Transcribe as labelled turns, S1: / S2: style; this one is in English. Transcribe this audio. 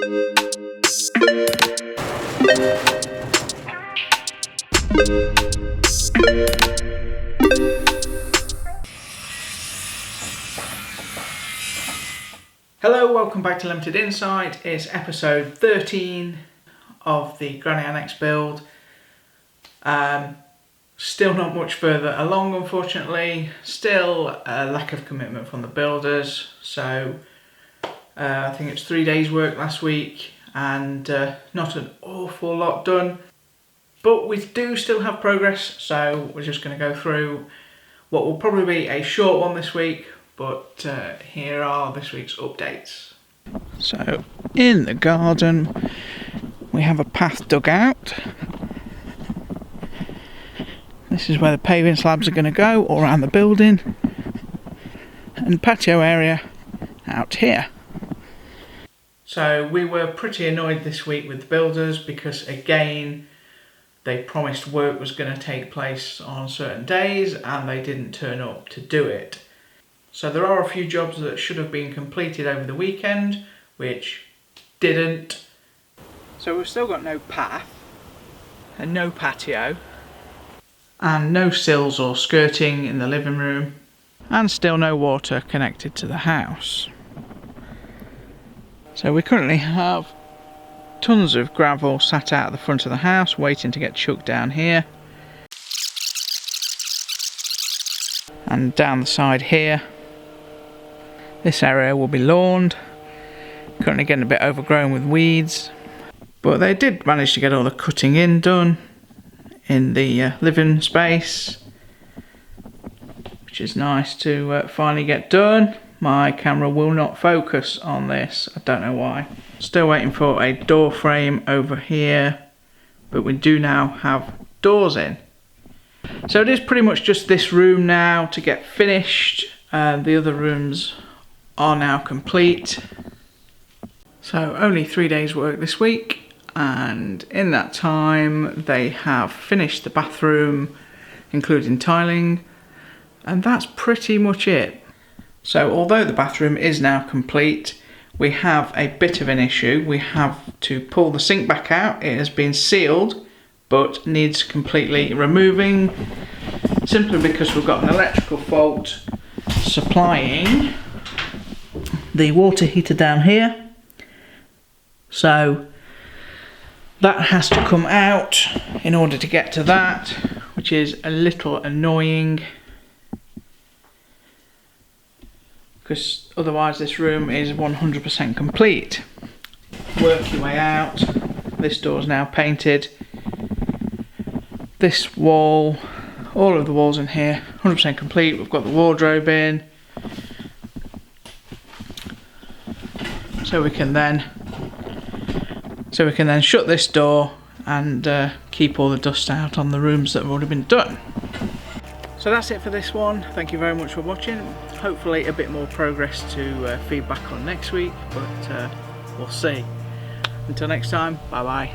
S1: Hello, welcome back to Limited Insight. It's episode 13 of the Granny Annexe build. Still not much further along, unfortunately. Still a lack of commitment from the builders. So I think it's 3 days work last week and not an awful lot done. But we do still have progress, so we're just going to go through what will probably be a short one this week. But here are this week's updates. So in the garden we have a path dug out. This is where the paving slabs are going to go all around the building, and patio area out here. So we were pretty annoyed this week with the builders because again they promised work was going to take place on certain days and they didn't turn up to do it. So there are a few jobs that should have been completed over the weekend, which didn't. So we've still got no path, and no patio, and no sills or skirting in the living room, and still no water connected to the house. So we currently have tons of gravel sat out at the front of the house, waiting to get chucked down here. And down the side here. This area will be lawned, currently getting a bit overgrown with weeds, but they did manage to get all the cutting in done in the living space, which is nice to finally get done. My camera will not focus on this, I don't know why. Still waiting for a door frame over here, but we do now have doors in. So it is pretty much just this room now to get finished, the other rooms are now complete. So only 3 days work this week, and in that time they have finished the bathroom including tiling, and that's pretty much it. So although the bathroom is now complete, we have a bit of an issue. We have to pull the sink back out. It has been sealed but needs completely removing, simply because we've got an electrical fault supplying the water heater down here. So that has to come out in order to get to that, which is a little annoying because otherwise this room is 100% complete. Work your way out. This door's now painted. This wall, all of the walls in here, 100% complete. We've got the wardrobe in. So we can then shut this door and keep all the dust out on the rooms that have already been done. So that's it for this one. Thank you very much for watching. Hopefully a bit more progress to feedback on next week, but we'll see. Until next time, bye bye.